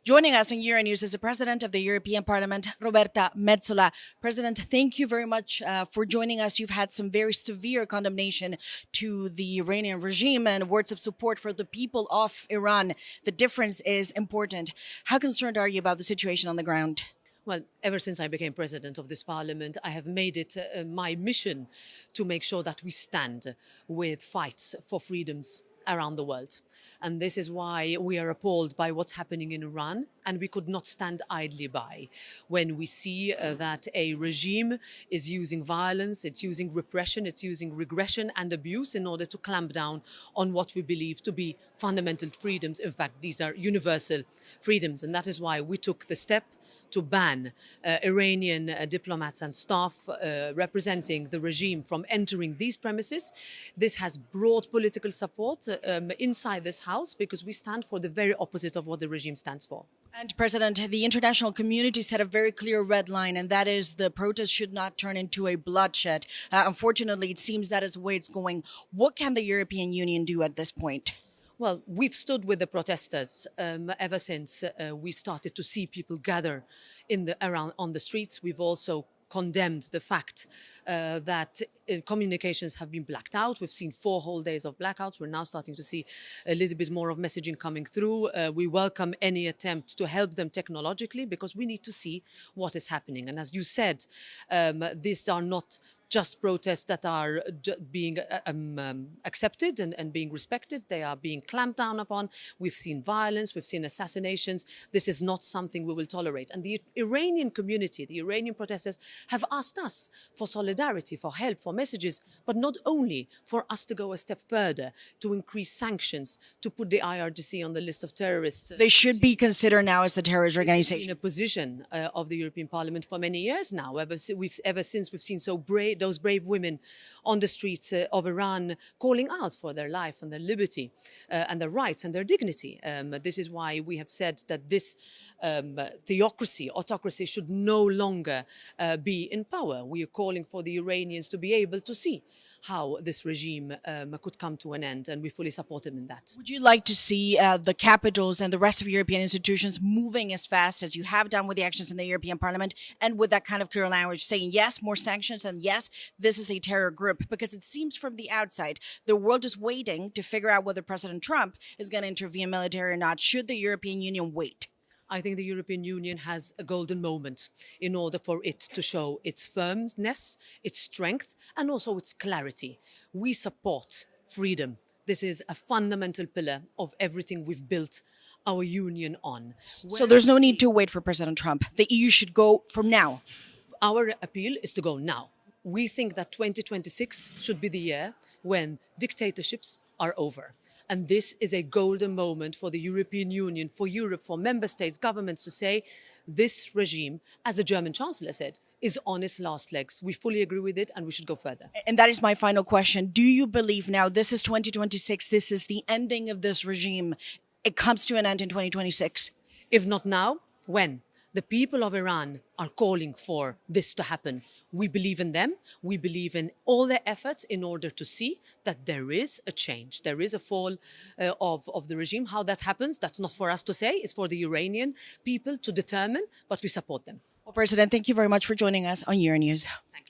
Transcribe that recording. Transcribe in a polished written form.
Joining us on Euronews is the President of the European Parliament, Roberta Metsola. President, thank you very much for joining us. You've had some very severe condemnation to the Iranian regime and words of support for the people of Iran. The difference is important. How concerned are you about the situation on the ground? Well, ever since I became president of this parliament, I have made it my mission to make sure that we stand with fights for freedoms around the world. And this is why we are appalled by what's happening in Iran, and we could not stand idly by when we see that a regime is using violence, it's using repression, it's using regression and abuse in order to clamp down on what we believe to be fundamental freedoms. In fact, these are universal freedoms, and that is why we took the step to ban Iranian diplomats and staff representing the regime from entering these premises. This has broad political support inside this House because we stand for the very opposite of what the regime stands for. And President, the international community set a very clear red line, and that is the protest should not turn into a bloodshed. Unfortunately, it seems that is the way it's going. What can the European Union do at this point? Well, we've stood with the protesters ever since we've started to see people gather around on the streets. We've also condemned the fact that communications have been blacked out. We've seen 4 whole days of blackouts. We're now starting to see a little bit more of messaging coming through. We welcome any attempt to help them technologically because we need to see what is happening. And as you said, these are not just protests that are being accepted and being respected. They are being clamped down upon. We've seen violence, we've seen assassinations. This is not something we will tolerate. And the Iranian community, the Iranian protesters have asked us for solidarity, for help, for messages, but not only for us to go a step further, to increase sanctions, to put the IRGC on the list of terrorists. They should be considered now as a terrorist organization. In a position of the European Parliament for many years now, ever since we've seen those brave women on the streets of Iran calling out for their life and their liberty and their rights and their dignity. This is why we have said that this autocracy should no longer be in power. We are calling for the Iranians to be able to see how this regime could come to an end, and we fully support them in that. Would you like to see the capitals and the rest of European institutions moving as fast as you have done with the actions in the European Parliament and with that kind of clear language saying, yes, more sanctions, and yes, this is a terror group? Because it seems from the outside, the world is waiting to figure out whether President Trump is going to intervene militarily or not. Should the European Union wait? I think the European Union has a golden moment in order for it to show its firmness, its strength, and also its clarity. We support freedom. This is a fundamental pillar of everything we've built our union on. So there's no need to wait for President Trump. The EU should go from now. Our appeal is to go now. We think that 2026 should be the year when dictatorships are over. And this is a golden moment for the European Union, for Europe, for member states, governments to say this regime, as the German Chancellor said, is on its last legs. We fully agree with it and we should go further. And that is my final question. Do you believe now this is 2026, this is the ending of this regime? It comes to an end in 2026? If not now, when? The people of Iran are calling for this to happen. We believe in them. We believe in all their efforts in order to see that there is a change. There is a fall of the regime. How that happens, that's not for us to say. It's for the Iranian people to determine, but we support them. Well, President, thank you very much for joining us on Euronews. Thank you.